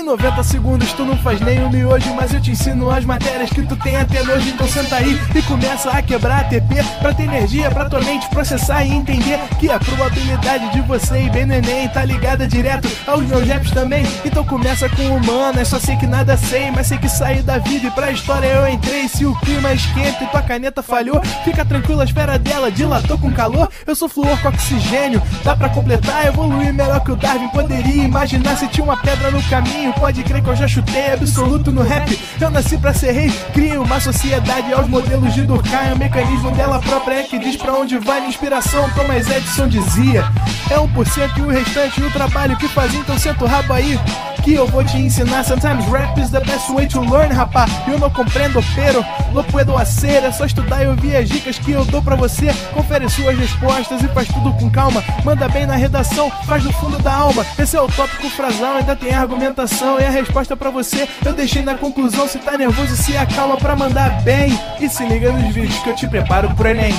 Em 90 segundos tu não faz nem um miojo, mas eu te ensino as matérias que tu tem até nojo. Então senta aí e começa a quebrar ATP pra ter energia, pra tua mente processar e entender que a probabilidade de você ir bem no Enem tá ligada direto aos meus raps também. Então começa com humanas, só sei que nada sei, mas sei que saí da vida e pra história eu entrei. Se o clima esquenta e tua caneta falhou, fica tranquilo, a esfera dela dilatou com calor. Eu sou flúor com oxigênio, dá pra completar, evoluir melhor que o Darwin poderia imaginar. Se tinha uma pedra no caminho, pode crer que eu já chutei absoluto no rap. Eu nasci pra ser rei, criei uma sociedade aos modelos de Durkheim. O mecanismo dela própria é que diz pra onde vai minha inspiração. Thomas Edison dizia: é 1% e o restante o trabalho que faz. Então senta o rabo aí que eu vou te ensinar. Sometimes rap is the best way to learn, rapá. Eu não compreendo, pero não puedo hacer. É só estudar e ouvir as dicas que eu dou pra você. Confere suas respostas e faz tudo com calma. Manda bem na redação, faz no fundo da alma. Esse é o tópico frasal, ainda tem argumentação. E a resposta pra você eu deixei na conclusão. Se tá nervoso, se acalma pra mandar bem. E se liga nos vídeos que eu te preparo pro Enem.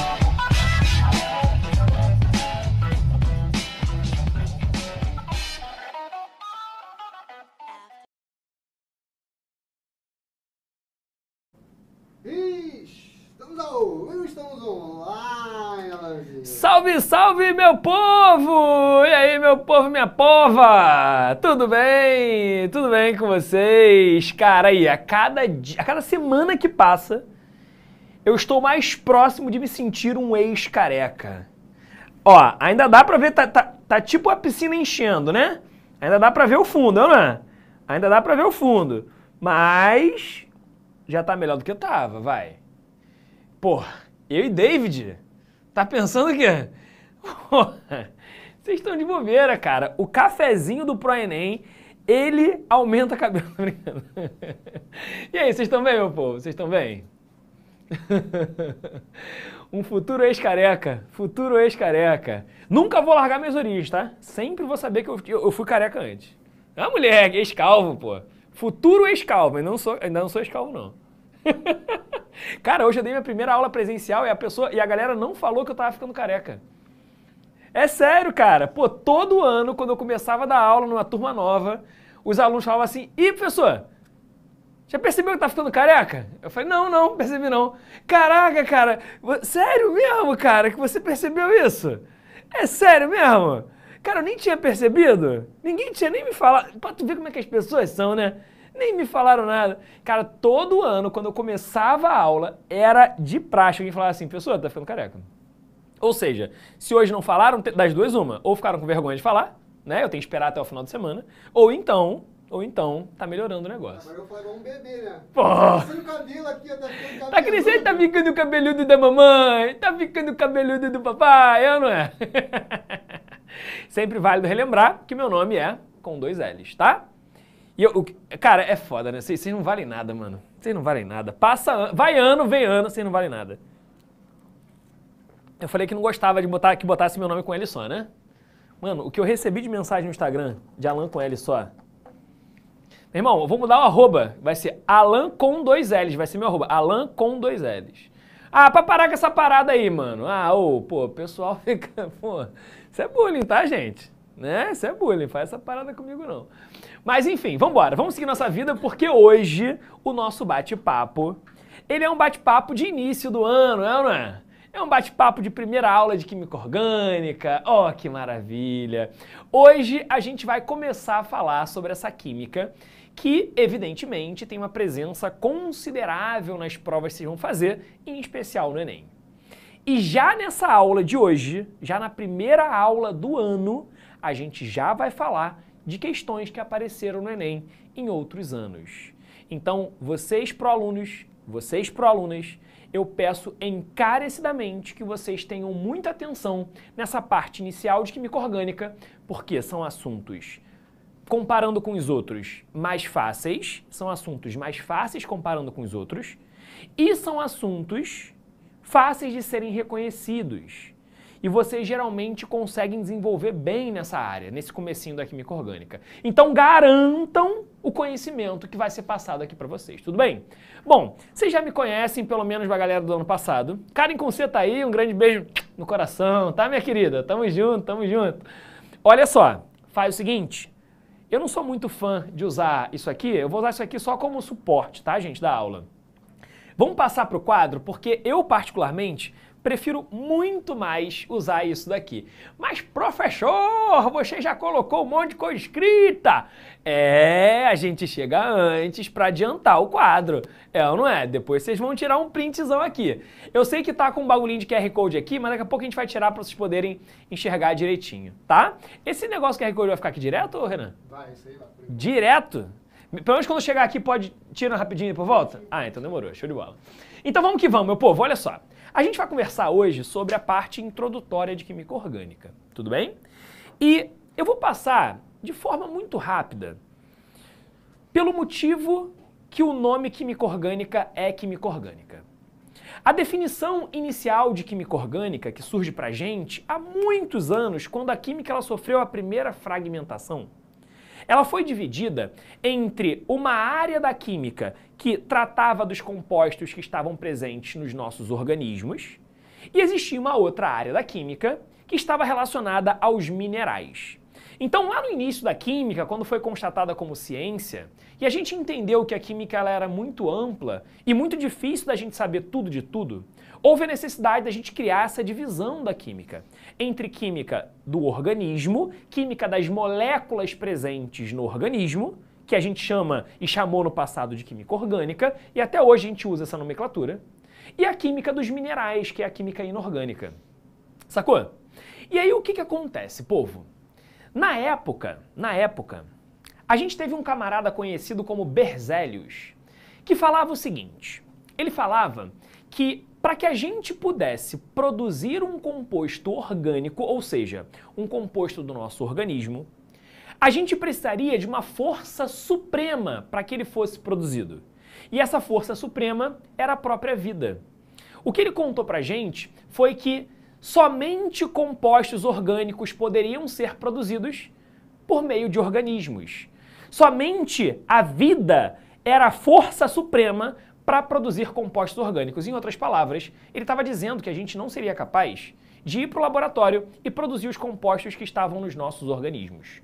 Estamos online. Salve, salve, meu povo! E aí, meu povo, minha pova? Tudo bem? Tudo bem com vocês? Cara, aí, a cada semana que passa, eu estou mais próximo de me sentir um ex-careca. Ó, ainda dá pra ver, tá tipo a piscina enchendo, né? Ainda dá pra ver o fundo, não é? Ainda dá pra ver o fundo. Mas já tá melhor do que eu tava, vai. Pô, eu e David, tá pensando o quê? Porra, vocês estão de bobeira, cara. O cafezinho do ProEnem, ele aumenta a cabelo. Brincando. E aí, vocês estão bem, meu povo? Vocês estão bem? Um futuro ex-careca, futuro ex-careca. Nunca vou largar minhas origens, tá? Sempre vou saber que eu fui careca antes. Ah, mulher, ex-calvo, pô. Futuro ex-calvo, ainda não sou ex-calvo, não. Cara, hoje eu dei minha primeira aula presencial e a galera não falou que eu tava ficando careca. É sério, cara. Pô, todo ano, quando eu começava a dar aula numa turma nova, os alunos falavam assim: ih, professor, já percebeu que tá ficando careca? Eu falei: não, percebi não. Caraca, cara, sério mesmo, cara, que você percebeu isso? É sério mesmo? Cara, eu nem tinha percebido. Ninguém tinha nem me falado. Pra tu ver como é que as pessoas são, né? Nem me falaram nada. Cara, todo ano, quando eu começava a aula, era de praxe. Alguém falava assim: pessoa, tá ficando careca. Ou seja, se hoje não falaram, das duas uma. Ou ficaram com vergonha de falar, né? Eu tenho que esperar até o final de semana. Ou então, tá melhorando o negócio. Agora eu falei igual um bebê, né? Pô! Tá crescendo o cabelo aqui, tá ficando cabeludo. Tá crescendo, tá ficando o cabeludo da mamãe, tá ficando o cabeludo do papai, eu não é? Sempre válido relembrar que meu nome é com 2 L's, tá? E cara, é foda, né? Vocês não valem nada, mano. Vocês não valem nada. Passa ano, vai ano, vem ano, vocês não valem nada. Eu falei que não gostava de que botasse meu nome com L só, né? Mano, o que eu recebi de mensagem no Instagram de Alan com L só. Meu irmão, eu vou mudar o arroba. Vai ser Alan com 2 L's. Vai ser meu arroba. Alan com 2 L's. Ah, pra parar com essa parada aí, mano. Ah, pô, o pessoal fica... Pô, isso é bullying, tá, gente? Né? Isso é bullying. Faz essa parada comigo, não. Mas enfim, vambora, vamos seguir nossa vida, porque hoje o nosso bate-papo, ele é um bate-papo de início do ano, não é? É um bate-papo de primeira aula de Química Orgânica, ó, que maravilha! Hoje a gente vai começar a falar sobre essa química que, evidentemente, tem uma presença considerável nas provas que vocês vão fazer, em especial no Enem. E já nessa aula de hoje, já na primeira aula do ano, a gente já vai falar de questões que apareceram no Enem em outros anos. Então, vocês pró-alunos, vocês pró-alunas, eu peço encarecidamente que vocês tenham muita atenção nessa parte inicial de Química Orgânica, porque são assuntos, comparando com os outros, mais fáceis, são assuntos mais fáceis comparando com os outros, e são assuntos fáceis de serem reconhecidos. E vocês geralmente conseguem desenvolver bem nessa área, nesse comecinho da Química Orgânica. Então garantam o conhecimento que vai ser passado aqui para vocês, tudo bem? Bom, vocês já me conhecem, pelo menos a galera do ano passado. Karen Conce tá aí, um grande beijo no coração, tá, minha querida? Tamo junto, tamo junto. Olha só, faz o seguinte, eu não sou muito fã de usar isso aqui, eu vou usar isso aqui só como suporte, tá, gente, da aula. Vamos passar para o quadro, porque eu, particularmente, prefiro muito mais usar isso daqui. Mas, professor, você já colocou um monte de coisa escrita. A gente chega antes para adiantar o quadro. É ou não é? Depois vocês vão tirar um printzão aqui. Eu sei que tá com um bagulhinho de QR Code aqui, mas daqui a pouco a gente vai tirar para vocês poderem enxergar direitinho, tá? Esse negócio QR Code vai ficar aqui direto, ô Renan? Vai, isso aí vai. Direto? Pelo menos quando chegar aqui pode tirar rapidinho e por volta? Ah, então demorou, show de bola. Então vamos que vamos, meu povo, olha só. A gente vai conversar hoje sobre a parte introdutória de química orgânica, tudo bem? E eu vou passar de forma muito rápida pelo motivo que o nome química orgânica é química orgânica. A definição inicial de química orgânica que surge pra gente há muitos anos, quando a química ela sofreu a primeira fragmentação, ela foi dividida entre uma área da química que tratava dos compostos que estavam presentes nos nossos organismos e existia uma outra área da química que estava relacionada aos minerais. Então, lá no início da química, quando foi constatada como ciência, e a gente entendeu que a química ela era muito ampla e muito difícil da gente saber tudo de tudo, houve a necessidade da gente criar essa divisão da química entre química do organismo, química das moléculas presentes no organismo, que a gente chama e chamou no passado de química orgânica, e até hoje a gente usa essa nomenclatura, e a química dos minerais, que é a química inorgânica. Sacou? E aí o que acontece, povo? Na época, a gente teve um camarada conhecido como Berzelius, que falava o seguinte, ele falava que para que a gente pudesse produzir um composto orgânico, ou seja, um composto do nosso organismo, a gente precisaria de uma força suprema para que ele fosse produzido. E essa força suprema era a própria vida. O que ele contou pra gente foi que somente compostos orgânicos poderiam ser produzidos por meio de organismos. Somente a vida era a força suprema para produzir compostos orgânicos. Em outras palavras, ele estava dizendo que a gente não seria capaz de ir para o laboratório e produzir os compostos que estavam nos nossos organismos.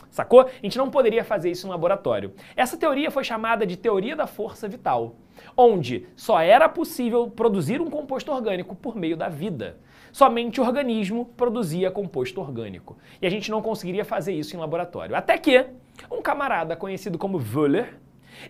Sacou? A gente não poderia fazer isso no laboratório. Essa teoria foi chamada de teoria da força vital, onde só era possível produzir um composto orgânico por meio da vida. Somente o organismo produzia composto orgânico. E a gente não conseguiria fazer isso em laboratório. Até que um camarada conhecido como Wöhler,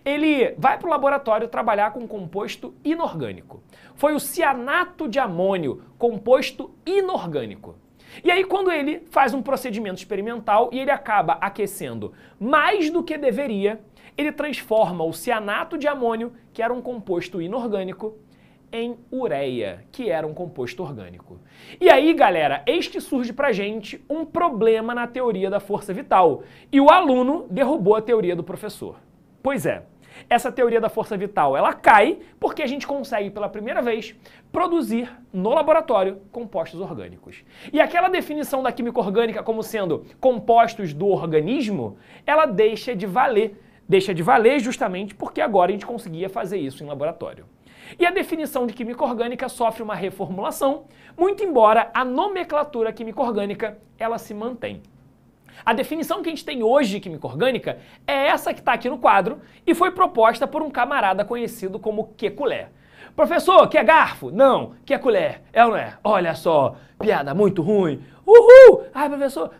ele vai para o laboratório trabalhar com um composto inorgânico. Foi o cianato de amônio, composto inorgânico. E aí quando ele faz um procedimento experimental e ele acaba aquecendo mais do que deveria, ele transforma o cianato de amônio, que era um composto inorgânico, em ureia, que era um composto orgânico. E aí, galera, eis que surge pra gente um problema na teoria da força vital. E o aluno derrubou a teoria do professor. Pois é, essa teoria da força vital, ela cai porque a gente consegue, pela primeira vez, produzir no laboratório compostos orgânicos. E aquela definição da química orgânica como sendo compostos do organismo, ela deixa de valer. Deixa de valer justamente porque agora a gente conseguia fazer isso em laboratório. E a definição de química orgânica sofre uma reformulação, muito embora a nomenclatura química orgânica, ela se mantém. A definição que a gente tem hoje de química orgânica é essa que está aqui no quadro e foi proposta por um camarada conhecido como Kekulé. Professor, quer garfo? Não. Quer colher? É ou não é? Olha só, piada muito ruim. Uhul! Ai, professor,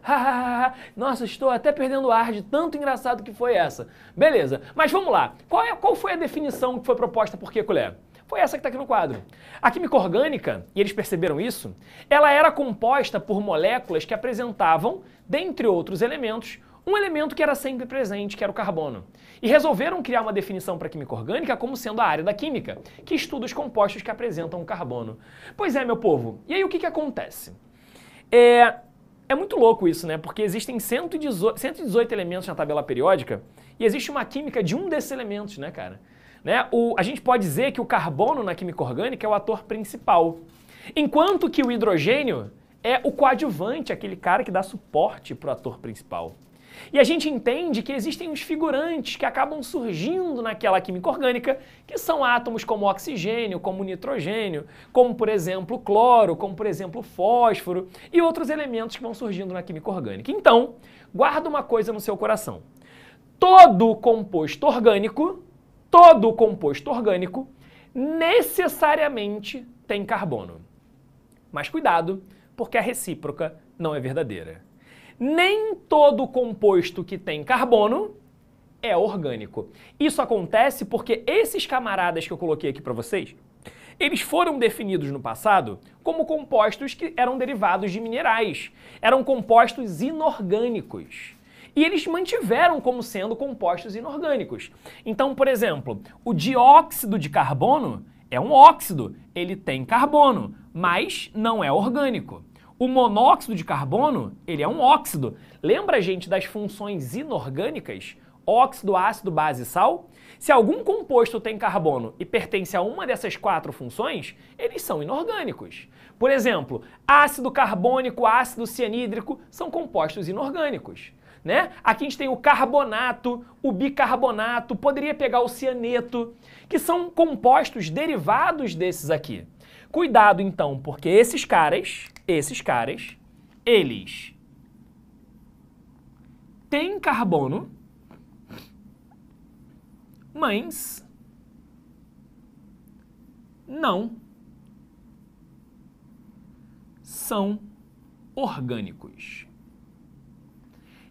nossa, estou até perdendo o ar de tanto engraçado que foi essa. Beleza, mas vamos lá. Qual foi a definição que foi proposta por Kekulé? Foi essa que está aqui no quadro. A química orgânica, e eles perceberam isso, ela era composta por moléculas que apresentavam, dentre outros elementos, um elemento que era sempre presente, que era o carbono. E resolveram criar uma definição para a química orgânica como sendo a área da química, que estuda os compostos que apresentam o carbono. Pois é, meu povo, e aí o que acontece? É muito louco isso, né? Porque existem 118 elementos na tabela periódica e existe uma química de um desses elementos, né, cara? A gente pode dizer que o carbono na química orgânica é o ator principal, enquanto que o hidrogênio é o coadjuvante, aquele cara que dá suporte para o ator principal. E a gente entende que existem os figurantes que acabam surgindo naquela química orgânica, que são átomos como oxigênio, como nitrogênio, como, por exemplo, cloro, como, por exemplo, fósforo e outros elementos que vão surgindo na química orgânica. Então, guarda uma coisa no seu coração. todo composto orgânico necessariamente tem carbono. Mas cuidado, porque a recíproca não é verdadeira. Nem todo composto que tem carbono é orgânico. Isso acontece porque esses camaradas que eu coloquei aqui para vocês, eles foram definidos no passado como compostos que eram derivados de minerais. Eram compostos inorgânicos. E eles mantiveram como sendo compostos inorgânicos. Então, por exemplo, o dióxido de carbono é um óxido, ele tem carbono, mas não é orgânico. O monóxido de carbono, ele é um óxido. Lembra, gente, das funções inorgânicas? Óxido, ácido, base, sal? Se algum composto tem carbono e pertence a uma dessas 4 funções, eles são inorgânicos. Por exemplo, ácido carbônico, ácido cianídrico são compostos inorgânicos. Né? Aqui a gente tem o carbonato, o bicarbonato, poderia pegar o cianeto, que são compostos derivados desses aqui. Cuidado então, porque esses caras, eles têm carbono, mas não são orgânicos.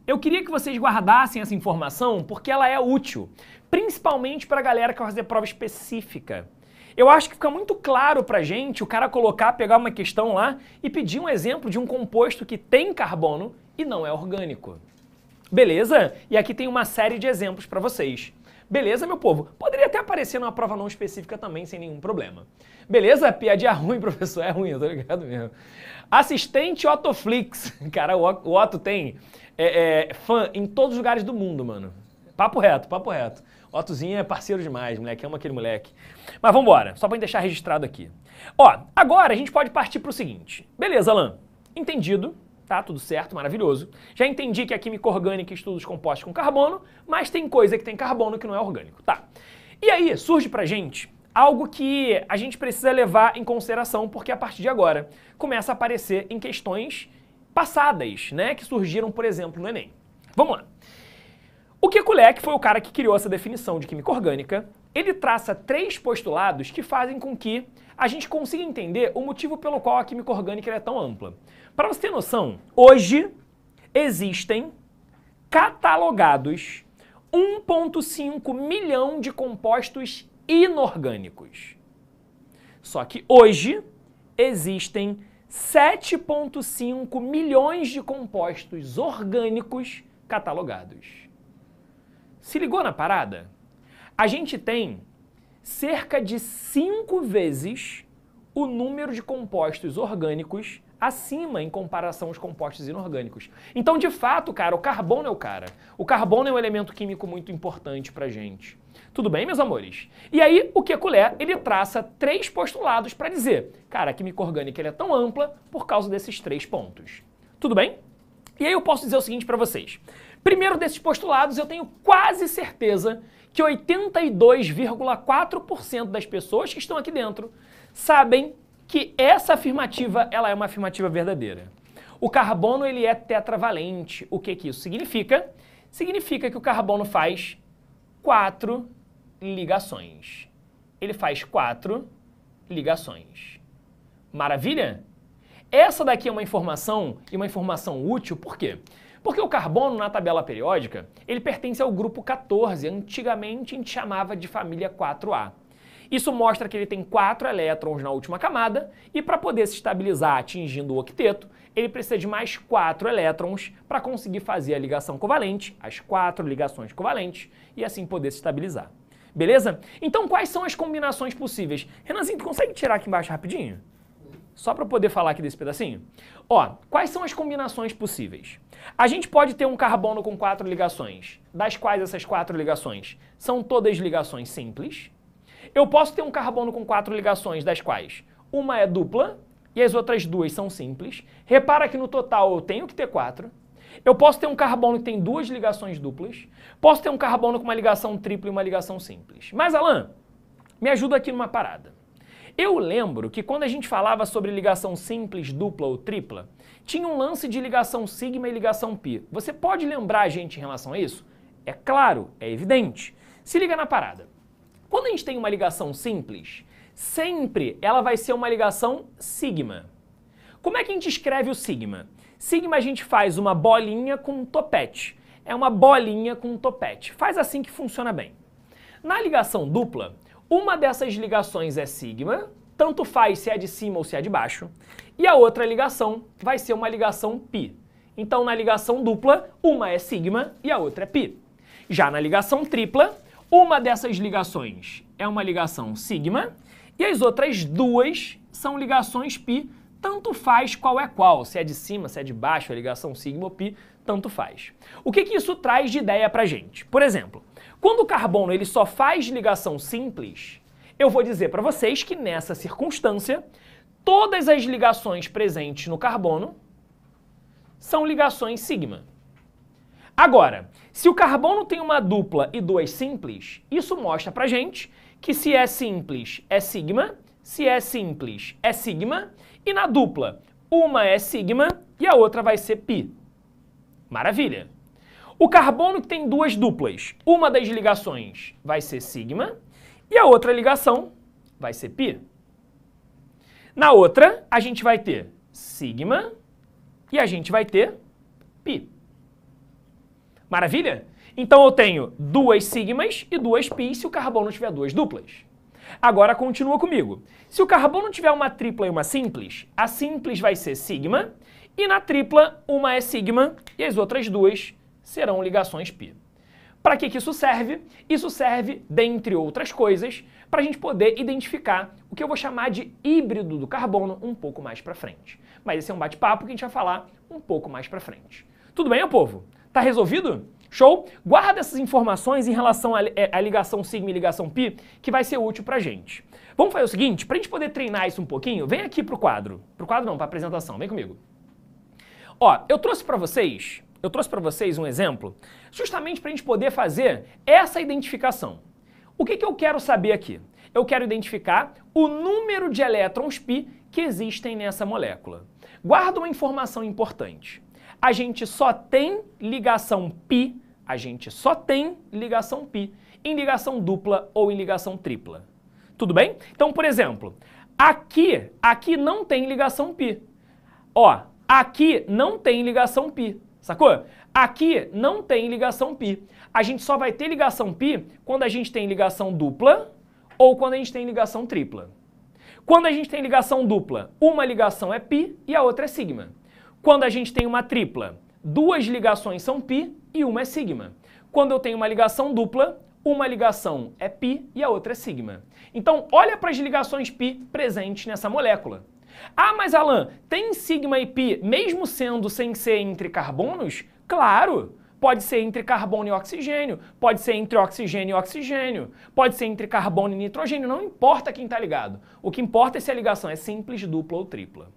Eu queria que vocês guardassem essa informação porque ela é útil, principalmente para a galera que vai fazer prova específica. Eu acho que fica muito claro pra gente o cara pegar uma questão lá e pedir um exemplo de um composto que tem carbono e não é orgânico. Beleza? E aqui tem uma série de exemplos para vocês. Beleza, meu povo? Poderia até aparecer numa prova não específica também, sem nenhum problema. Beleza? Piadinha ruim, professor. É ruim, eu tô ligado mesmo. Assistente Otoflix. Cara, o Otto tem fã em todos os lugares do mundo, mano. Papo reto, papo reto. Ottozinho é parceiro demais, moleque. Ama aquele moleque. Mas vambora, só pra deixar registrado aqui. Ó, agora a gente pode partir pro seguinte. Beleza, Alan? Entendido. Tá, tudo certo, maravilhoso. Já entendi que a química orgânica estuda os compostos com carbono, mas tem coisa que tem carbono que não é orgânico. Tá. E aí, surge pra gente algo que a gente precisa levar em consideração, porque a partir de agora começa a aparecer em questões passadas, né, que surgiram, por exemplo, no Enem. Vamos lá. O Kekulé, que foi o cara que criou essa definição de química orgânica, ele traça 3 postulados que fazem com que a gente consiga entender o motivo pelo qual a química orgânica é tão ampla. Para você ter noção, hoje existem catalogados 1,5 milhão de compostos inorgânicos. Só que hoje existem 7,5 milhões de compostos orgânicos catalogados. Se ligou na parada? A gente tem cerca de 5 vezes o número de compostos orgânicos acima em comparação aos compostos inorgânicos. Então, de fato, cara, o carbono é o cara. O carbono é um elemento químico muito importante pra gente. Tudo bem, meus amores? E aí, o Kekulé, ele traça 3 postulados para dizer, cara, a química orgânica ela é tão ampla por causa desses 3 pontos. Tudo bem? E aí eu posso dizer o seguinte para vocês. Primeiro desses postulados, eu tenho quase certeza que 82,4% das pessoas que estão aqui dentro sabem que essa afirmativa ela é uma afirmativa verdadeira. O carbono ele é tetravalente. O que isso significa? Significa que o carbono faz 4 ligações. Ele faz 4 ligações. Maravilha? Essa daqui é uma informação e uma informação útil, por quê? Porque o carbono, na tabela periódica, ele pertence ao grupo 14, antigamente a gente chamava de família 4A. Isso mostra que ele tem 4 elétrons na última camada e para poder se estabilizar atingindo o octeto, ele precisa de mais 4 elétrons para conseguir fazer a ligação covalente, as 4 ligações covalentes, e assim poder se estabilizar. Beleza? Então quais são as combinações possíveis? Renanzinho, tu consegue tirar aqui embaixo rapidinho? Só para poder falar aqui desse pedacinho? Ó, quais são as combinações possíveis? A gente pode ter um carbono com 4 ligações, das quais essas 4 ligações são todas ligações simples. Eu posso ter um carbono com 4 ligações, das quais uma é dupla e as outras 2 são simples. Repara que no total eu tenho que ter 4. Eu posso ter um carbono que tem 2 ligações duplas. Posso ter um carbono com uma ligação tripla e uma ligação simples. Mas, Alan, me ajuda aqui numa parada. Eu lembro que quando a gente falava sobre ligação simples, dupla ou tripla, tinha um lance de ligação sigma e ligação pi. Você pode lembrar a gente em relação a isso? É claro, é evidente. Se liga na parada. Quando a gente tem uma ligação simples, sempre ela vai ser uma ligação sigma. Como é que a gente escreve o sigma? Sigma a gente faz uma bolinha com um topete. É uma bolinha com um topete. Faz assim que funciona bem. Na ligação dupla, uma dessas ligações é sigma, tanto faz se é de cima ou se é de baixo, e a outra ligação vai ser uma ligação π. Então, na ligação dupla, uma é sigma e a outra é π. Já na ligação tripla, uma dessas ligações é uma ligação sigma e as outras duas são ligações π, tanto faz qual é qual, se é de cima, se é de baixo, a ligação sigma ou π, tanto faz. O que isso traz de ideia pra gente? Por exemplo, quando o carbono ele só faz ligação simples, eu vou dizer para vocês que nessa circunstância, todas as ligações presentes no carbono são ligações sigma. Agora, se o carbono tem uma dupla e duas simples, isso mostra pra gente que se é simples é sigma, se é simples é sigma, e na dupla uma é sigma e a outra vai ser π. Maravilha! O carbono que tem duas duplas, uma das ligações vai ser sigma e a outra ligação vai ser π. Na outra, a gente vai ter sigma e a gente vai ter π. Maravilha? Então eu tenho duas sigmas e duas π se o carbono tiver duas duplas. Agora continua comigo. Se o carbono tiver uma tripla e uma simples, a simples vai ser sigma e na tripla uma é sigma e as outras duas serão ligações π. Para que isso serve? Isso serve, dentre outras coisas, para a gente poder identificar o que eu vou chamar de híbrido do carbono um pouco mais para frente. Mas esse é um bate-papo que a gente vai falar um pouco mais para frente. Tudo bem, meu povo? Tá resolvido? Show? Guarda essas informações em relação à ligação sigma e ligação π, que vai ser útil pra gente. Vamos fazer o seguinte, pra gente poder treinar isso um pouquinho, vem aqui pro quadro. Pro quadro não, pra apresentação, vem comigo. Ó, eu trouxe pra vocês um exemplo, justamente pra gente poder fazer essa identificação. O que eu quero saber aqui? Eu quero identificar o número de elétrons π que existem nessa molécula. Guarda uma informação importante. A gente só tem ligação π, em ligação dupla ou em ligação tripla. Tudo bem? Então, por exemplo, aqui não tem ligação π. Ó, aqui não tem ligação π, sacou? Aqui não tem ligação π. A gente só vai ter ligação π quando a gente tem ligação dupla ou quando a gente tem ligação tripla. Quando a gente tem ligação dupla, uma ligação é π e a outra é sigma. Quando a gente tem uma tripla, duas ligações são π e uma é sigma. Quando eu tenho uma ligação dupla, uma ligação é π e a outra é sigma. Então, olha para as ligações π presentes nessa molécula. Ah, mas Alan, tem sigma e π mesmo sendo sem ser entre carbonos? Claro! Pode ser entre carbono e oxigênio, pode ser entre oxigênio e oxigênio, pode ser entre carbono e nitrogênio, não importa quem está ligado. O que importa é se a ligação é simples, dupla ou tripla.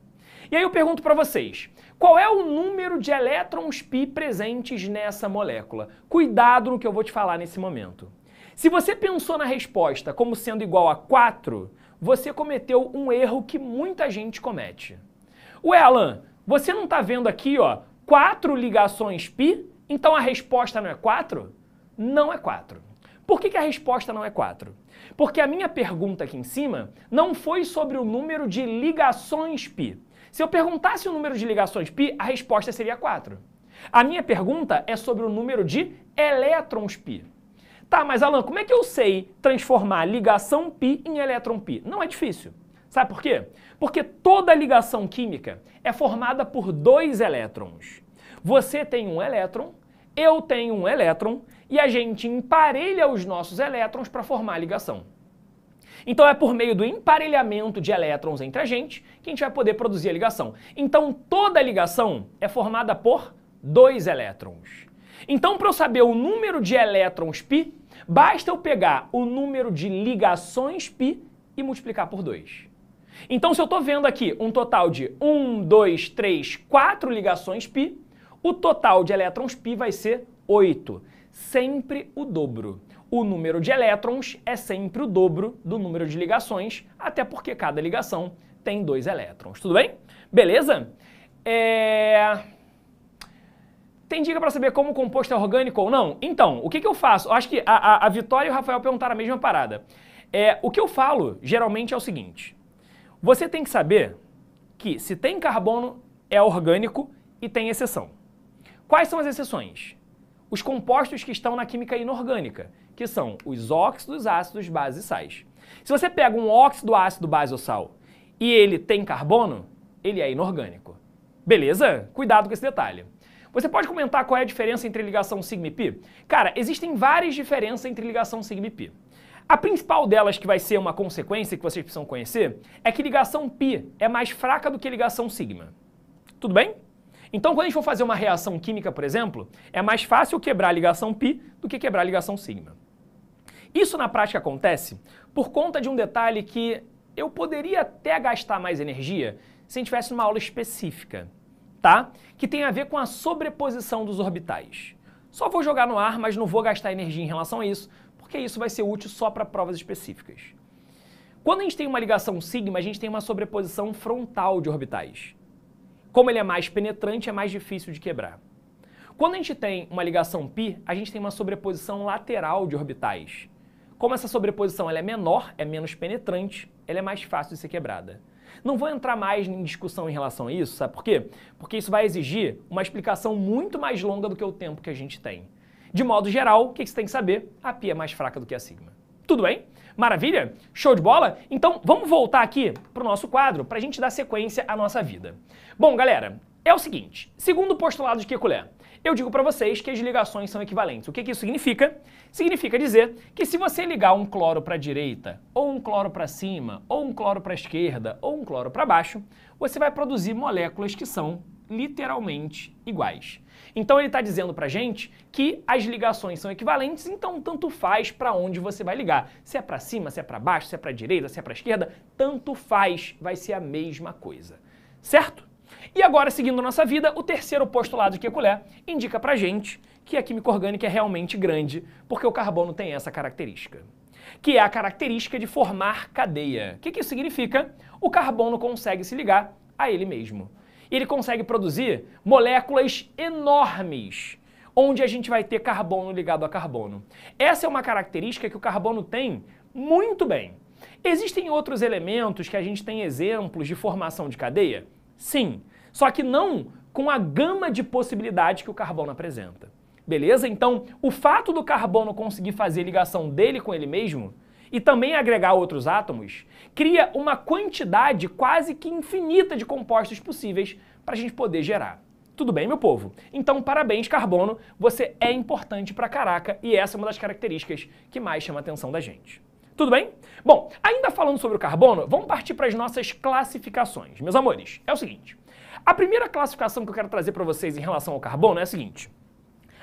E aí eu pergunto para vocês, qual é o número de elétrons π presentes nessa molécula? Cuidado no que eu vou te falar nesse momento. Se você pensou na resposta como sendo igual a 4, você cometeu um erro que muita gente comete. Ué, Alan, você não está vendo aqui, ó, 4 ligações π? Então a resposta não é 4? Não é 4. Por que a resposta não é 4? Porque a minha pergunta aqui em cima não foi sobre o número de ligações π. Se eu perguntasse o número de ligações π, a resposta seria 4. A minha pergunta é sobre o número de elétrons π. Tá, mas Alan, como é que eu sei transformar ligação π em elétron π? Não é difícil. Sabe por quê? Porque toda ligação química é formada por 2 elétrons. Você tem um elétron, eu tenho um elétron, e a gente emparelha os nossos elétrons para formar a ligação. Então é por meio do emparelhamento de elétrons entre a gente que a gente vai poder produzir a ligação. Então toda ligação é formada por 2 elétrons. Então para eu saber o número de elétrons π, basta eu pegar o número de ligações π e multiplicar por 2. Então se eu estou vendo aqui um total de 1, 2, 3, 4 ligações π, o total de elétrons π vai ser 8. Sempre o dobro. O número de elétrons é sempre o dobro do número de ligações, até porque cada ligação tem 2 elétrons. Tudo bem? Beleza? Tem dica para saber como o composto é orgânico ou não? Então, o que eu faço? Eu acho que a Vitória e o Rafael perguntaram a mesma parada. O que eu falo, geralmente, é o seguinte. Você tem que saber que se tem carbono, é orgânico e tem exceção. Quais são as exceções? Os compostos que estão na química inorgânica, que são os óxidos, ácidos, bases e sais. Se você pega um óxido, ácido, base ou sal e ele tem carbono, ele é inorgânico. Beleza? Cuidado com esse detalhe. Você pode comentar qual é a diferença entre ligação sigma e pi? Cara, existem várias diferenças entre ligação sigma e pi. A principal delas, que vai ser uma consequência que vocês precisam conhecer, é que ligação π é mais fraca do que ligação sigma. Tudo bem? Então, quando a gente for fazer uma reação química, por exemplo, é mais fácil quebrar a ligação π do que quebrar a ligação sigma. Isso na prática acontece por conta de um detalhe que eu poderia até gastar mais energia se a gente tivesse uma aula específica, tá? Que tem a ver com a sobreposição dos orbitais. Só vou jogar no ar, mas não vou gastar energia em relação a isso, porque isso vai ser útil só para provas específicas. Quando a gente tem uma ligação sigma, a gente tem uma sobreposição frontal de orbitais. Como ele é mais penetrante, é mais difícil de quebrar. Quando a gente tem uma ligação π, a gente tem uma sobreposição lateral de orbitais. Como essa sobreposição ela é menor, é menos penetrante, ela é mais fácil de ser quebrada. Não vou entrar mais em discussão em relação a isso, sabe por quê? Porque isso vai exigir uma explicação muito mais longa do que o tempo que a gente tem. De modo geral, o que você tem que saber? A π é mais fraca do que a sigma. Tudo bem? Maravilha? Show de bola? Então, vamos voltar aqui para o nosso quadro para a gente dar sequência à nossa vida. Bom, galera, é o seguinte. Segundo o postulado de Kekulé, eu digo para vocês que as ligações são equivalentes. O que isso significa? Significa dizer que se você ligar um cloro para a direita, ou um cloro para cima, ou um cloro para a esquerda, ou um cloro para baixo, você vai produzir moléculas que são literalmente iguais. Então ele está dizendo para a gente que as ligações são equivalentes, então tanto faz para onde você vai ligar. Se é para cima, se é para baixo, se é para a direita, se é para a esquerda, tanto faz, vai ser a mesma coisa. Certo? E agora, seguindo a nossa vida, o terceiro postulado de Kekulé indica pra gente que a química orgânica é realmente grande, porque o carbono tem essa característica, que é a característica de formar cadeia. O que isso significa? O carbono consegue se ligar a ele mesmo. E ele consegue produzir moléculas enormes, onde a gente vai ter carbono ligado a carbono. Essa é uma característica que o carbono tem muito bem. Existem outros elementos que a gente tem exemplos de formação de cadeia? Sim, só que não com a gama de possibilidades que o carbono apresenta. Beleza? Então, o fato do carbono conseguir fazer ligação dele com ele mesmo e também agregar outros átomos, cria uma quantidade quase que infinita de compostos possíveis para a gente poder gerar. Tudo bem, meu povo? Então, parabéns, carbono, você é importante pra caraca e essa é uma das características que mais chama a atenção da gente. Tudo bem? Bom, ainda falando sobre o carbono, vamos partir para as nossas classificações. Meus amores, é o seguinte. A primeira classificação que eu quero trazer para vocês em relação ao carbono é a seguinte.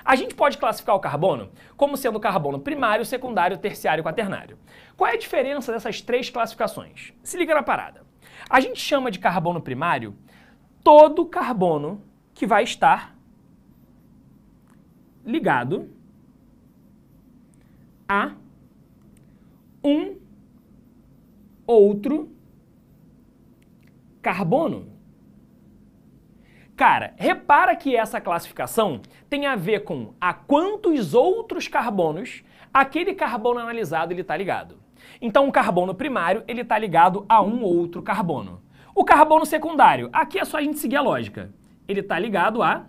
A gente pode classificar o carbono como sendo carbono primário, secundário, terciário e quaternário. Qual é a diferença dessas três classificações? Se liga na parada. A gente chama de carbono primário todo carbono que vai estar ligado a um outro carbono. Cara, repara que essa classificação tem a ver com a quantos outros carbonos aquele carbono analisado ele está ligado. Então, o carbono primário ele está ligado a um outro carbono. O carbono secundário, aqui é só a gente seguir a lógica. Ele está ligado a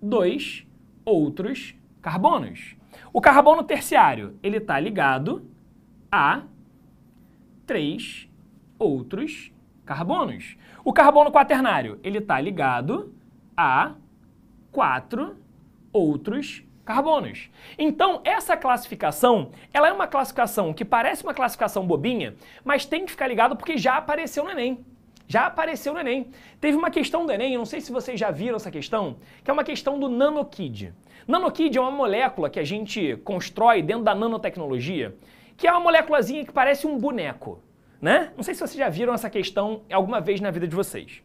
dois outros carbonos. O carbono terciário, ele está ligado a 3 outros carbonos. O carbono quaternário, ele está ligado a 4 outros carbonos. Então, essa classificação, ela é uma classificação que parece uma classificação bobinha, mas tem que ficar ligado porque já apareceu no Enem. Já apareceu no Enem. Teve uma questão do Enem, eu não sei se vocês já viram essa questão, que é uma questão do nanokid. Nanokid é uma molécula que a gente constrói dentro da nanotecnologia, que é uma moléculazinha que parece um boneco, né? Não sei se vocês já viram essa questão alguma vez na vida de vocês.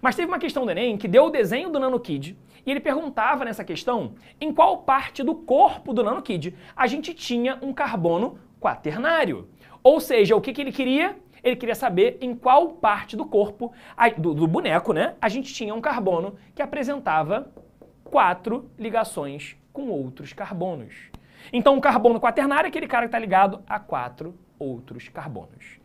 Mas teve uma questão do Enem que deu o desenho do nanokid e ele perguntava nessa questão em qual parte do corpo do nanokid a gente tinha um carbono quaternário. Ou seja, o que ele queria? Ele queria saber em qual parte do corpo, do boneco, né, a gente tinha um carbono que apresentava 4 ligações com outros carbonos. Então, um carbono quaternário é aquele cara que está ligado a 4 outros carbonos.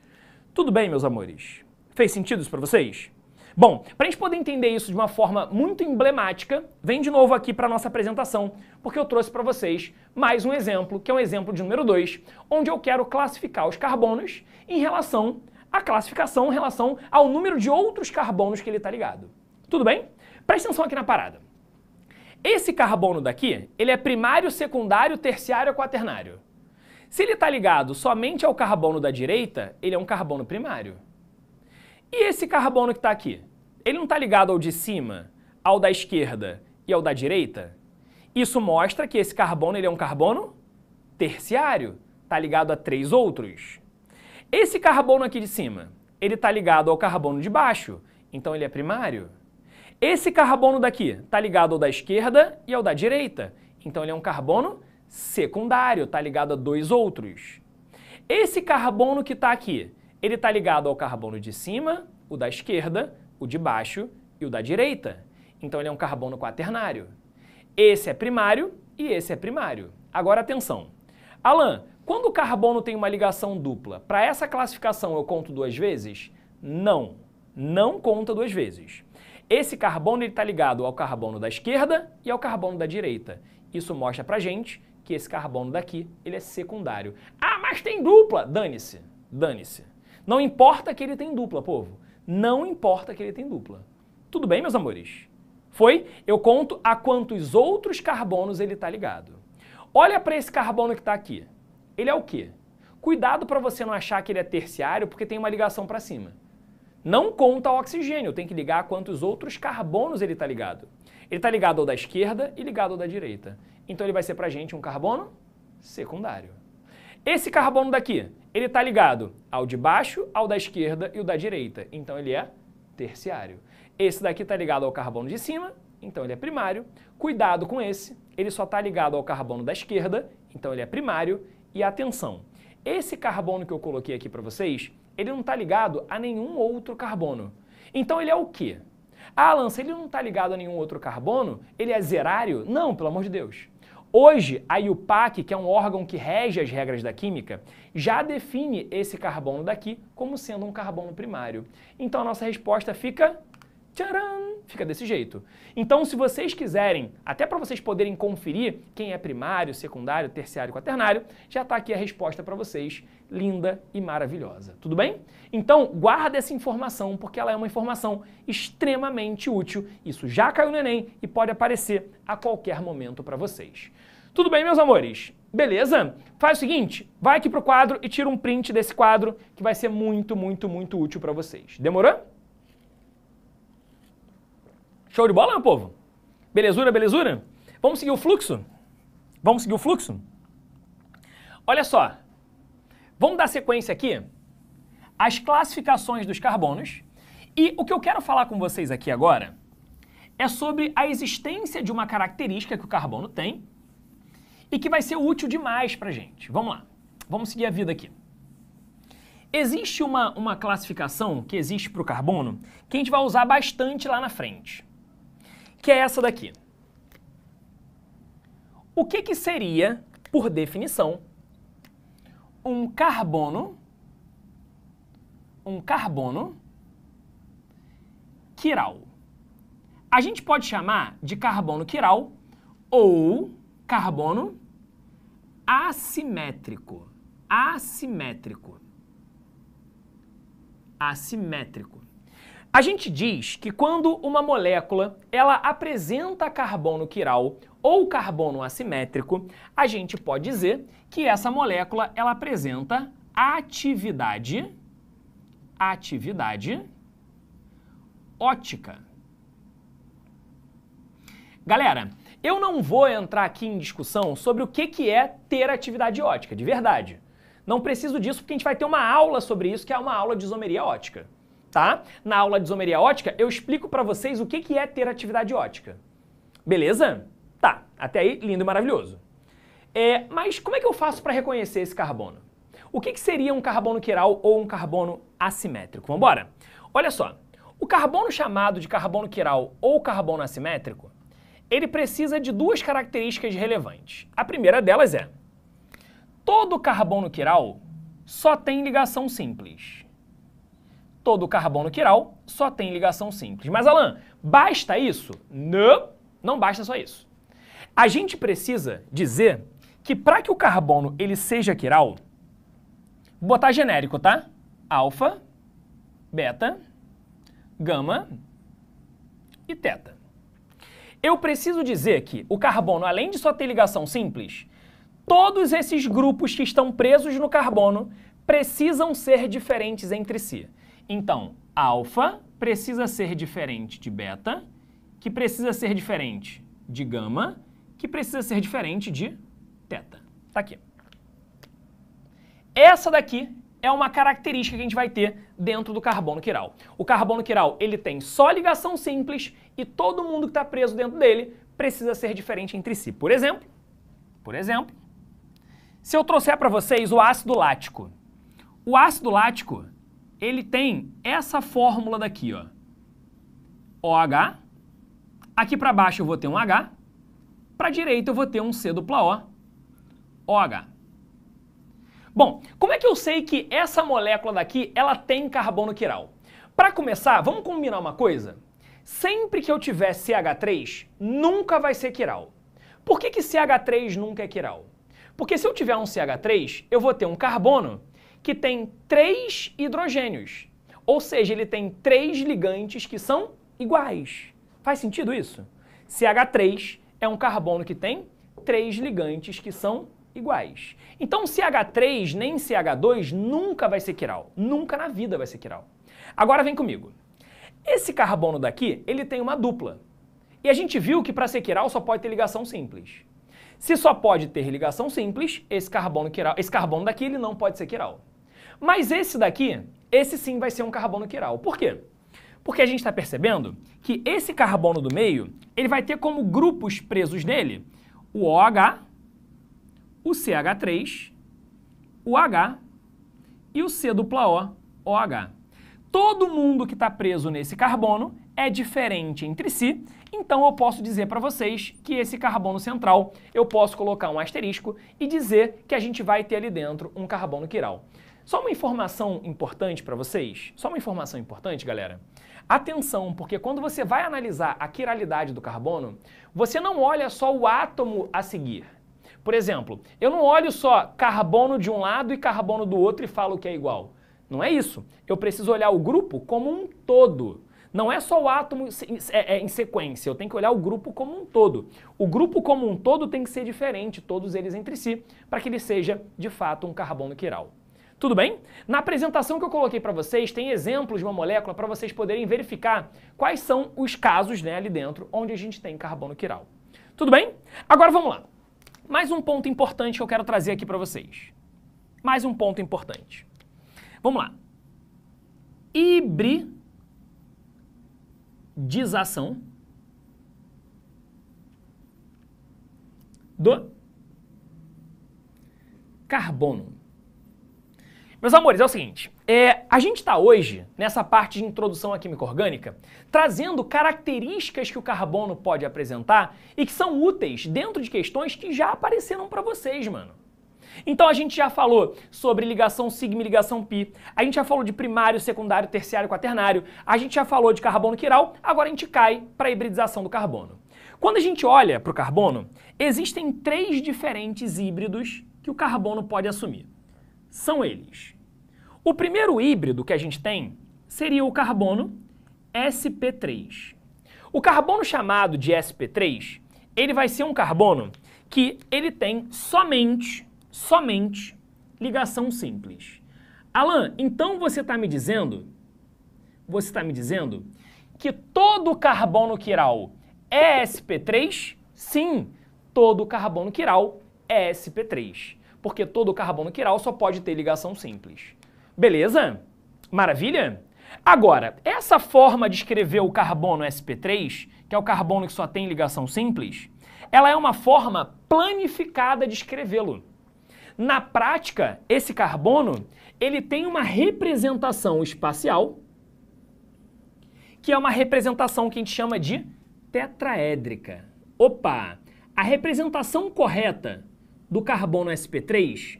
Tudo bem, meus amores? Fez sentido isso para vocês? Bom, para a gente poder entender isso de uma forma muito emblemática, vem de novo aqui para a nossa apresentação, porque eu trouxe para vocês mais um exemplo, que é um exemplo de número 2, onde eu quero classificar os carbonos em relação à classificação, em relação ao número de outros carbonos que ele está ligado. Tudo bem? Presta atenção aqui na parada. Esse carbono daqui, ele é primário, secundário, terciário ou quaternário? Se ele está ligado somente ao carbono da direita, ele é um carbono primário. E esse carbono que está aqui? Ele não está ligado ao de cima, ao da esquerda e ao da direita? Isso mostra que esse carbono ele é um carbono terciário, está ligado a 3 outros. Esse carbono aqui de cima, ele está ligado ao carbono de baixo, então ele é primário. Esse carbono daqui está ligado ao da esquerda e ao da direita, então ele é um carbono secundário, está ligado a 2 outros. Esse carbono que está aqui, ele está ligado ao carbono de cima, o da esquerda, o de baixo e o da direita. Então ele é um carbono quaternário. Esse é primário e esse é primário. Agora atenção. Alan, quando o carbono tem uma ligação dupla, para essa classificação eu conto 2 vezes? Não, não conta 2 vezes. Esse carbono está ligado ao carbono da esquerda e ao carbono da direita. Isso mostra pra gente que esse carbono daqui ele é secundário. Ah, mas tem dupla! Dane-se, dane-se. Não importa que ele tem dupla, povo. Não importa que ele tem dupla. Tudo bem, meus amores? Foi? Eu conto a quantos outros carbonos ele está ligado. Olha para esse carbono que está aqui. Ele é o quê? Cuidado para você não achar que ele é terciário porque tem uma ligação para cima. Não conta o oxigênio, tem que ligar a quantos outros carbonos ele está ligado. Ele está ligado ao da esquerda e ligado ao da direita. Então ele vai ser para a gente um carbono secundário. Esse carbono daqui, ele está ligado ao de baixo, ao da esquerda e o da direita. Então ele é terciário. Esse daqui está ligado ao carbono de cima, então ele é primário. Cuidado com esse, ele só está ligado ao carbono da esquerda, então ele é primário. E atenção, esse carbono que eu coloquei aqui para vocês, ele não está ligado a nenhum outro carbono. Então ele é o quê? Ah, Alan, se ele não está ligado a nenhum outro carbono, ele é zerário? Não, pelo amor de Deus. Hoje, a IUPAC, que é um órgão que rege as regras da química, já define esse carbono daqui como sendo um carbono primário. Então a nossa resposta fica... Tcharam! Fica desse jeito. Então, se vocês quiserem, até para vocês poderem conferir quem é primário, secundário, terciário e quaternário, já está aqui a resposta para vocês, linda e maravilhosa. Tudo bem? Então, guarda essa informação, porque ela é uma informação extremamente útil. Isso já caiu no Enem e pode aparecer a qualquer momento para vocês. Tudo bem, meus amores? Beleza? Faz o seguinte, vai aqui para o quadro e tira um print desse quadro, que vai ser muito, muito, muito útil para vocês. Demorou? Show de bola, meu povo? Belezura, belezura? Vamos seguir o fluxo? Vamos seguir o fluxo? Olha só, vamos dar sequência aqui às classificações dos carbonos e o que eu quero falar com vocês aqui agora é sobre a existência de uma característica que o carbono tem e que vai ser útil demais pra gente. Vamos lá, vamos seguir a vida aqui. Existe uma classificação que existe para o carbono que a gente vai usar bastante lá na frente, que é essa daqui. O que seria, por definição, um carbono quiral? A gente pode chamar de carbono quiral ou carbono assimétrico. Assimétrico. A gente diz que quando uma molécula ela apresenta carbono quiral ou carbono assimétrico, a gente pode dizer que essa molécula ela apresenta atividade ótica. Galera, eu não vou entrar aqui em discussão sobre o que é ter atividade ótica, de verdade. Não preciso disso porque a gente vai ter uma aula sobre isso, que é uma aula de isomeria ótica. Tá? Na aula de isomeria ótica, eu explico para vocês o que é ter atividade ótica. Beleza? Tá, até aí, lindo e maravilhoso. Mas como é que eu faço para reconhecer esse carbono? O que seria um carbono quiral ou um carbono assimétrico? Vamos embora? Olha só, o carbono chamado de carbono quiral ou carbono assimétrico ele precisa de duas características relevantes. A primeira delas é: todo carbono quiral só tem ligação simples. Todo carbono quiral só tem ligação simples. Mas, Alan, basta isso? Não, não basta só isso. A gente precisa dizer que para que o carbono ele seja quiral, vou botar genérico, tá? Alfa, beta, gama e teta. Eu preciso dizer que o carbono, além de só ter ligação simples, todos esses grupos que estão presos no carbono precisam ser diferentes entre si. Então, alfa precisa ser diferente de beta, que precisa ser diferente de gama, que precisa ser diferente de teta. Tá aqui. Essa daqui é uma característica que a gente vai ter dentro do carbono quiral. O carbono quiral, ele tem só ligação simples e todo mundo que está preso dentro dele precisa ser diferente entre si. Por exemplo, se eu trouxer para vocês o ácido lático. O ácido lático, ele tem essa fórmula daqui, ó. OH. Aqui para baixo eu vou ter um H. Para a direita eu vou ter um C dupla O, OH. Bom, como é que eu sei que essa molécula daqui, ela tem carbono quiral? Para começar, vamos combinar uma coisa? Sempre que eu tiver CH3, nunca vai ser quiral. Por que CH3 nunca é quiral? Porque se eu tiver um CH3, eu vou ter um carbono que tem 3 hidrogênios. Ou seja, ele tem 3 ligantes que são iguais. Faz sentido isso? CH3 é um carbono que tem 3 ligantes que são iguais. Então, CH3 nem CH2 nunca vai ser quiral. Nunca na vida vai ser quiral. Agora vem comigo. Esse carbono daqui, ele tem uma dupla. E a gente viu que para ser quiral só pode ter ligação simples. Se só pode ter ligação simples, esse carbono daqui ele não pode ser quiral. Mas esse daqui, esse sim vai ser um carbono quiral. Por quê? Porque a gente está percebendo que esse carbono do meio, ele vai ter como grupos presos nele o OH, o CH3, o H e o C dupla O, OH. Todo mundo que está preso nesse carbono é diferente entre si, então eu posso dizer para vocês que esse carbono central, eu posso colocar um asterisco e dizer que a gente vai ter ali dentro um carbono quiral. Só uma informação importante para vocês, só uma informação importante, galera. Atenção, porque quando você vai analisar a quiralidade do carbono, você não olha só o átomo a seguir. Por exemplo, eu não olho só carbono de um lado e carbono do outro e falo que é igual. Não é isso. Eu preciso olhar o grupo como um todo. Não é só o átomo em sequência, eu tenho que olhar o grupo como um todo. O grupo como um todo tem que ser diferente, todos eles entre si, para que ele seja, de fato, um carbono quiral. Tudo bem? Na apresentação que eu coloquei para vocês, tem exemplos de uma molécula para vocês poderem verificar quais são os casos, né, ali dentro onde a gente tem carbono quiral. Tudo bem? Agora vamos lá. Mais um ponto importante que eu quero trazer aqui para vocês. Mais um ponto importante. Vamos lá. Hibridização do carbono. Meus amores, é o seguinte, a gente está hoje, nessa parte de introdução à química orgânica, trazendo características que o carbono pode apresentar e que são úteis dentro de questões que já apareceram para vocês, mano. Então a gente já falou sobre ligação sigma e ligação pi, a gente já falou de primário, secundário, terciário, quaternário, a gente já falou de carbono quiral, agora a gente cai para a hibridização do carbono. Quando a gente olha para o carbono, existem 3 diferentes híbridos que o carbono pode assumir. São eles. O primeiro híbrido que a gente tem seria o carbono sp3. O carbono chamado de sp3, ele vai ser um carbono que ele tem somente ligação simples. Alan, então você está me dizendo que todo carbono quiral é sp3? Sim, todo carbono quiral é sp3. Porque todo carbono quiral só pode ter ligação simples. Beleza? Maravilha? Agora, essa forma de escrever o carbono sp3, que é o carbono que só tem ligação simples, ela é uma forma planificada de escrevê-lo. Na prática, esse carbono, ele tem uma representação espacial, que é uma representação que a gente chama de tetraédrica. Opa! A representação correta do carbono sp3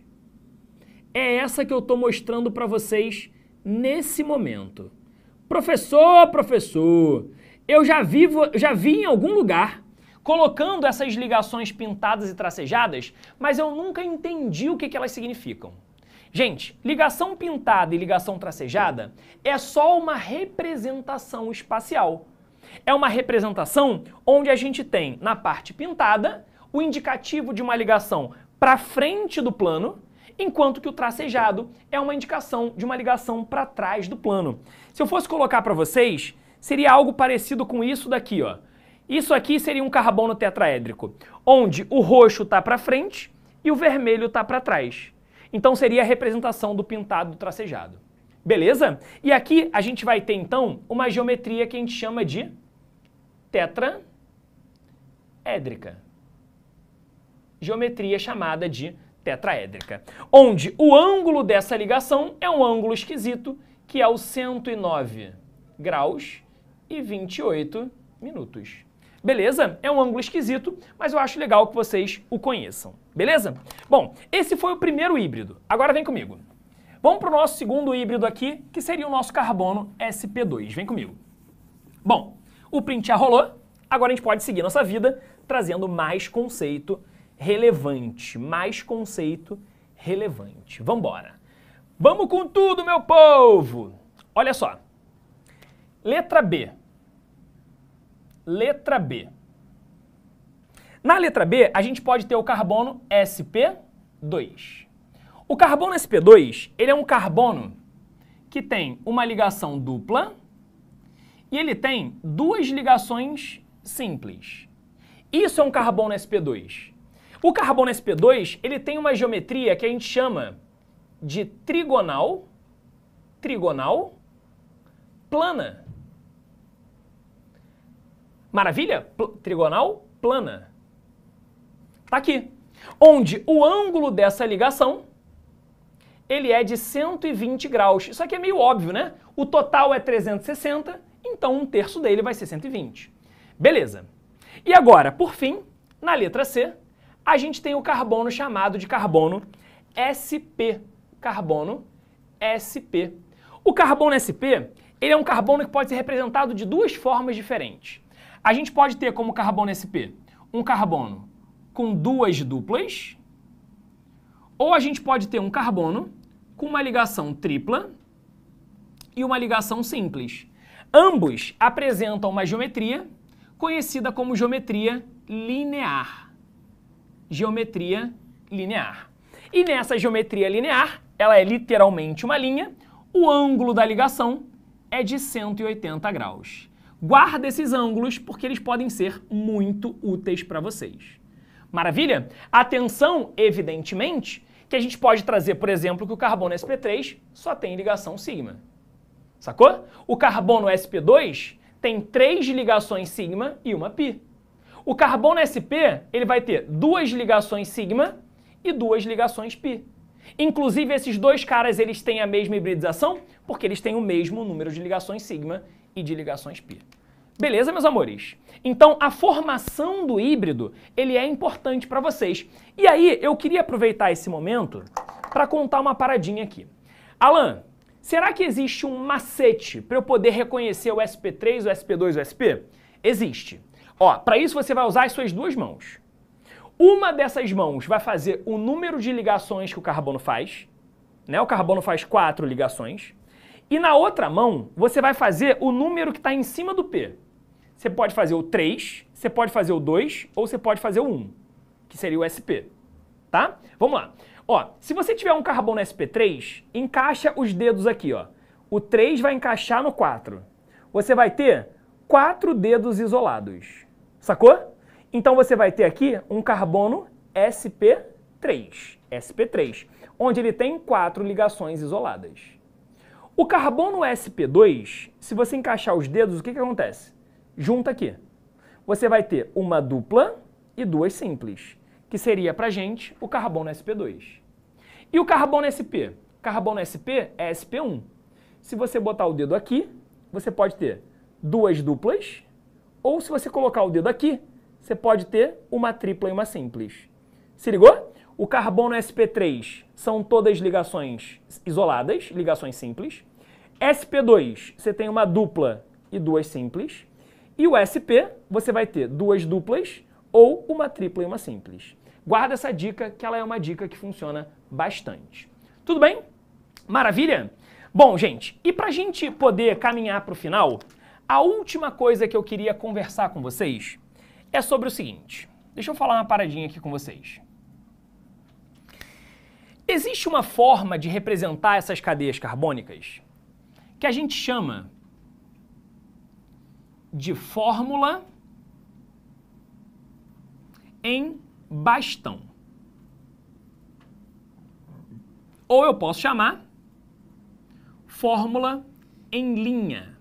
é essa que eu estou mostrando para vocês nesse momento. Professor, eu já vi em algum lugar colocando essas ligações pintadas e tracejadas, mas eu nunca entendi o que elas significam. Gente, ligação pintada e ligação tracejada é só uma representação espacial. É uma representação onde a gente tem, na parte pintada, o indicativo de uma ligação para frente do plano, enquanto que o tracejado é uma indicação de uma ligação para trás do plano. Se eu fosse colocar para vocês, seria algo parecido com isso daqui, ó. Isso aqui seria um carbono tetraédrico, onde o roxo está para frente e o vermelho está para trás. Então seria a representação do pintado do tracejado. Beleza? E aqui a gente vai ter então uma geometria que a gente chama de tetraédrica. Geometria chamada de tetraédrica, onde o ângulo dessa ligação é um ângulo esquisito, que é o 109 graus e 28 minutos. Beleza? É um ângulo esquisito, mas eu acho legal que vocês o conheçam. Beleza? Bom, esse foi o primeiro híbrido. Agora vem comigo. Vamos para o nosso segundo híbrido aqui, que seria o nosso carbono sp2. Vem comigo. Bom, o print já rolou. Agora a gente pode seguir nossa vida trazendo mais conceito relevante. Mais conceito relevante. Vamos embora. Vamos com tudo, meu povo! Olha só. Letra B. Letra B. Na letra B, a gente pode ter o carbono sp2. O carbono sp2, ele é um carbono que tem uma ligação dupla e ele tem duas ligações simples. Isso é um carbono sp2. O carbono sp2, ele tem uma geometria que a gente chama de trigonal plana. Maravilha? Trigonal plana. Tá aqui. Onde o ângulo dessa ligação, ele é de 120 graus. Isso aqui é meio óbvio, né? O total é 360, então um terço dele vai ser 120. Beleza. E agora, por fim, na letra C, a gente tem o carbono chamado de carbono sp. Carbono sp. O carbono sp, ele é um carbono que pode ser representado de duas formas diferentes. A gente pode ter como carbono sp um carbono com duas duplas, ou a gente pode ter um carbono com uma ligação tripla e uma ligação simples. Ambos apresentam uma geometria conhecida como geometria linear. Geometria linear. E nessa geometria linear, ela é literalmente uma linha, o ângulo da ligação é de 180 graus. Guarda esses ângulos porque eles podem ser muito úteis para vocês. Maravilha? Atenção, evidentemente, que a gente pode trazer, por exemplo, que o carbono sp3 só tem ligação sigma. Sacou? O carbono sp2 tem 3 ligações sigma e uma pi. O carbono sp, ele vai ter 2 ligações sigma e 2 ligações pi. Inclusive, esses dois caras, eles têm a mesma hibridização porque eles têm o mesmo número de ligações sigma e de ligações pi. Beleza, meus amores? Então, a formação do híbrido, ele é importante para vocês. E aí, eu queria aproveitar esse momento para contar uma paradinha aqui. Alan, será que existe um macete para eu poder reconhecer o sp3, o sp2 e o sp? Existe. Ó, para isso você vai usar as suas duas mãos. Uma dessas mãos vai fazer o número de ligações que o carbono faz, né? O carbono faz 4 ligações. E na outra mão, você vai fazer o número que está em cima do P. Você pode fazer o 3, você pode fazer o 2 ou você pode fazer o 1, que seria o SP. Tá? Vamos lá. Ó, se você tiver um carbono sp3, encaixa os dedos aqui, ó. O 3 vai encaixar no 4. Você vai ter 4 dedos isolados. Sacou? Então você vai ter aqui um carbono sp3. sp3, onde ele tem 4 ligações isoladas. O carbono sp2, se você encaixar os dedos, o que acontece? Junta aqui. Você vai ter uma dupla e 2 simples, que seria pra gente o carbono sp2. E o carbono sp? Carbono sp é sp1. Se você botar o dedo aqui, você pode ter 2 duplas, ou se você colocar o dedo aqui, você pode ter uma tripla e uma simples. Se ligou? O carbono sp3 são todas ligações isoladas, ligações simples. sp2, você tem uma dupla e duas simples. E o sp, você vai ter duas duplas ou uma tripla e uma simples. Guarda essa dica, que ela é uma dica que funciona bastante. Tudo bem? Maravilha? Bom, gente, e para a gente poder caminhar para o final, a última coisa que eu queria conversar com vocês é sobre o seguinte. Deixa eu falar uma paradinha aqui com vocês. Existe uma forma de representar essas cadeias carbônicas que a gente chama de fórmula em bastão. Ou eu posso chamar fórmula em linha.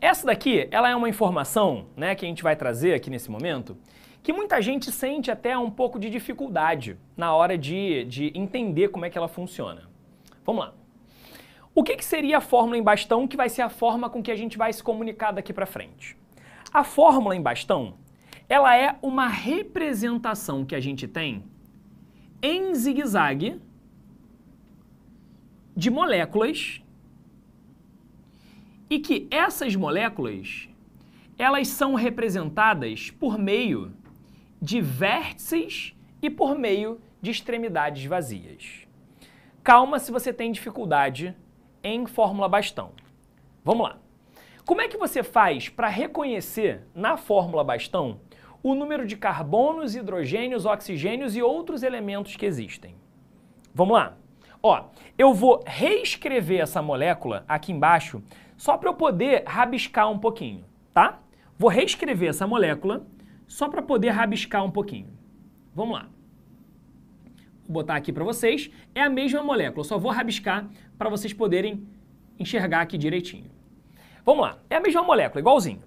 Essa daqui, ela é uma informação, né, que a gente vai trazer aqui nesse momento, que muita gente sente até um pouco de dificuldade na hora de entender como é que ela funciona. Vamos lá. O que seria a fórmula em bastão, que vai ser a forma com que a gente vai se comunicar daqui para frente? A fórmula em bastão, ela é uma representação que a gente tem em zigue-zague de moléculas e que essas moléculas, elas são representadas por meio de vértices e por meio de extremidades vazias. Calma se você tem dificuldade em fórmula bastão. Vamos lá. Como é que você faz para reconhecer na fórmula bastão o número de carbonos, hidrogênios, oxigênios e outros elementos que existem? Vamos lá. Ó, eu vou reescrever essa molécula aqui embaixo só para eu poder rabiscar um pouquinho, tá? Vou reescrever essa molécula só para poder rabiscar um pouquinho. Vamos lá. Vou botar aqui para vocês. É a mesma molécula, eu só vou rabiscar para vocês poderem enxergar aqui direitinho. Vamos lá. É a mesma molécula, igualzinho.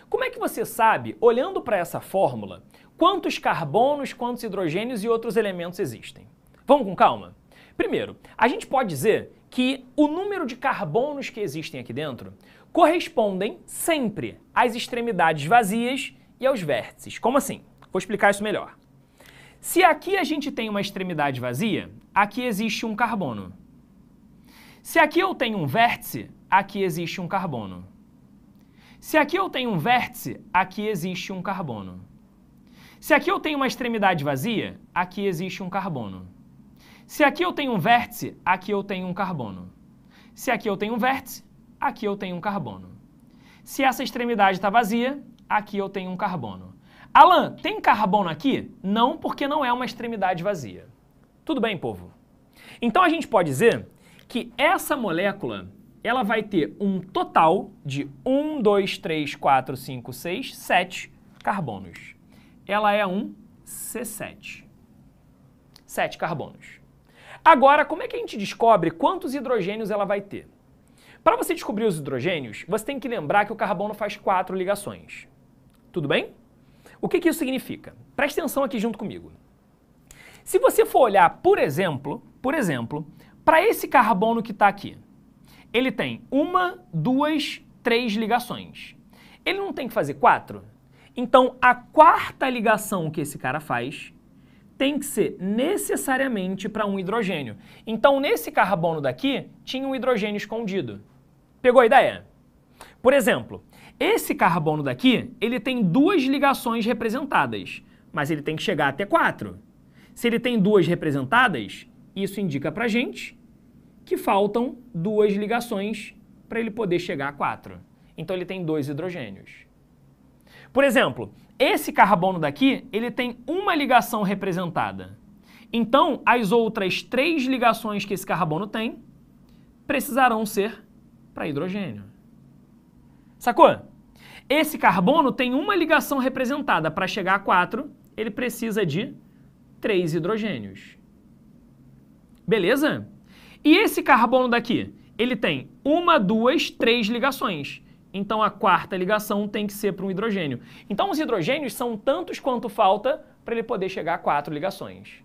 Como é que você sabe, olhando para essa fórmula, quantos carbonos, quantos hidrogênios e outros elementos existem? Vamos com calma? Primeiro, a gente pode dizer que o número de carbonos que existem aqui dentro correspondem sempre às extremidades vazias e aos vértices. Como assim? Vou explicar isso melhor. Se aqui a gente tem uma extremidade vazia, aqui existe um carbono. Se aqui eu tenho um vértice, aqui existe um carbono. Se aqui eu tenho um vértice, aqui existe um carbono. Se aqui eu tenho uma extremidade vazia, aqui existe um carbono. Se aqui eu tenho um vértice, aqui eu tenho um carbono. Se aqui eu tenho um vértice, aqui eu tenho um carbono. Se essa extremidade está vazia, aqui eu tenho um carbono. Alan, tem carbono aqui? Não, porque não é uma extremidade vazia. Tudo bem, povo? Então a gente pode dizer que essa molécula, ela vai ter um total de 1, 2, 3, 4, 5, 6, 7 carbonos. Ela é um C7. 7 carbonos. Agora, como é que a gente descobre quantos hidrogênios ela vai ter? Para você descobrir os hidrogênios, você tem que lembrar que o carbono faz 4 ligações. Tudo bem? O que isso significa? Preste atenção aqui junto comigo. Se você for olhar, por exemplo, para esse carbono que está aqui, ele tem 1, 2, 3 ligações. Ele não tem que fazer 4? Então, a quarta ligação que esse cara faz tem que ser necessariamente para um hidrogênio. Então, nesse carbono daqui, tinha um hidrogênio escondido. Pegou a ideia? Por exemplo, esse carbono daqui, ele tem 2 ligações representadas, mas ele tem que chegar até 4. Se ele tem 2 representadas, isso indica pra gente que faltam 2 ligações para ele poder chegar a 4. Então, ele tem 2 hidrogênios. Por exemplo, esse carbono daqui, ele tem 1 ligação representada. Então, as outras 3 ligações que esse carbono tem precisarão ser para hidrogênio. Sacou? Esse carbono tem 1 ligação representada. Para chegar a 4, ele precisa de 3 hidrogênios. Beleza? E esse carbono daqui, ele tem 1, 2, 3 ligações. Então, a quarta ligação tem que ser para um hidrogênio. Então, os hidrogênios são tantos quanto falta para ele poder chegar a 4 ligações.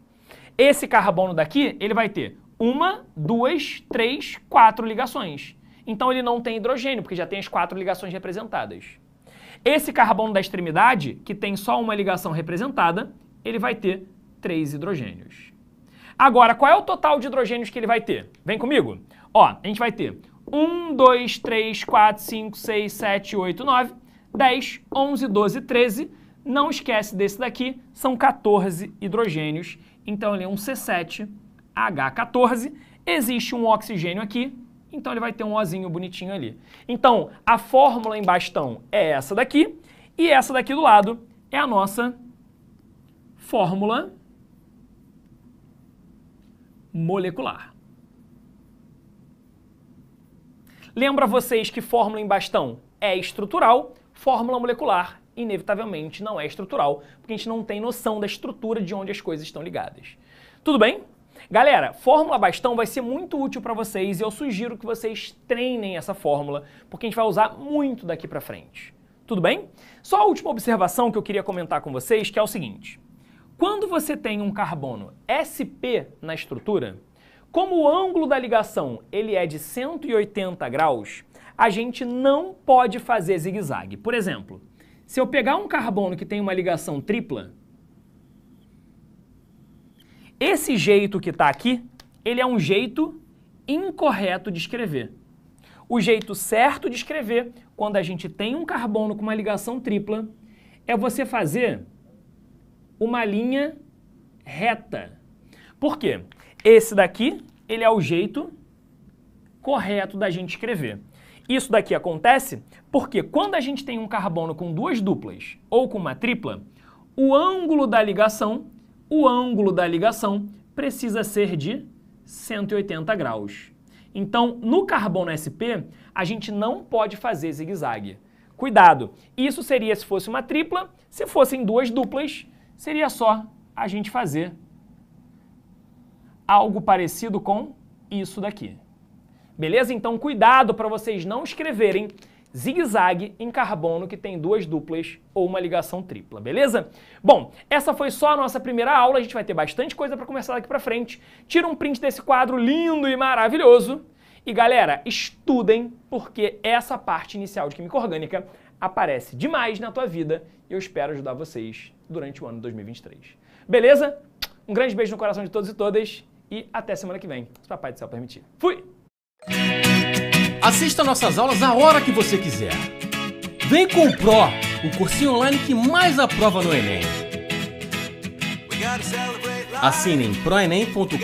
Esse carbono daqui, ele vai ter 1, 2, 3, 4 ligações. Então, ele não tem hidrogênio, porque já tem as 4 ligações representadas. Esse carbono da extremidade, que tem só uma ligação representada, ele vai ter 3 hidrogênios. Agora, qual é o total de hidrogênios que ele vai ter? Vem comigo. Ó, a gente vai ter 1, 2, 3, 4, 5, 6, 7, 8, 9, 10, 11, 12, 13. Não esquece desse daqui, são 14 hidrogênios. Então ele é um C7H14. Existe um oxigênio aqui, então ele vai ter um Ozinho bonitinho ali. Então, a fórmula em bastão é essa daqui, e essa daqui do lado é a nossa fórmula molecular. Lembra vocês que fórmula em bastão é estrutural, fórmula molecular inevitavelmente não é estrutural, porque a gente não tem noção da estrutura de onde as coisas estão ligadas. Tudo bem? Galera, fórmula bastão vai ser muito útil para vocês e eu sugiro que vocês treinem essa fórmula, porque a gente vai usar muito daqui para frente. Tudo bem? Só a última observação que eu queria comentar com vocês, que é o seguinte. Quando você tem um carbono sp na estrutura, como o ângulo da ligação ele é de 180 graus, a gente não pode fazer zigue-zague. Por exemplo, se eu pegar um carbono que tem uma ligação tripla, esse jeito que está aqui, ele é um jeito incorreto de escrever. O jeito certo de escrever, quando a gente tem um carbono com uma ligação tripla, é você fazer uma linha reta. Por quê? Esse daqui, ele é o jeito correto da gente escrever. Isso daqui acontece porque quando a gente tem um carbono com duas duplas ou com uma tripla, o ângulo da ligação precisa ser de 180 graus. Então, no carbono sp, a gente não pode fazer zigue-zague. Cuidado, isso seria se fosse uma tripla, se fossem duas duplas, seria só a gente fazer algo parecido com isso daqui. Beleza? Então, cuidado para vocês não escreverem zigue-zague em carbono que tem duas duplas ou uma ligação tripla, beleza? Bom, essa foi só a nossa primeira aula, a gente vai ter bastante coisa para começar daqui para frente. Tira um print desse quadro lindo e maravilhoso. E galera, estudem, porque essa parte inicial de Química Orgânica aparece demais na tua vida e eu espero ajudar vocês durante o ano de 2023. Beleza? Um grande beijo no coração de todos e todas e até semana que vem, se o Papai do Céu permitir. Fui! Assista nossas aulas a hora que você quiser. Vem com o Pro, o cursinho online que mais aprova no Enem. Assine em proenem.com.br.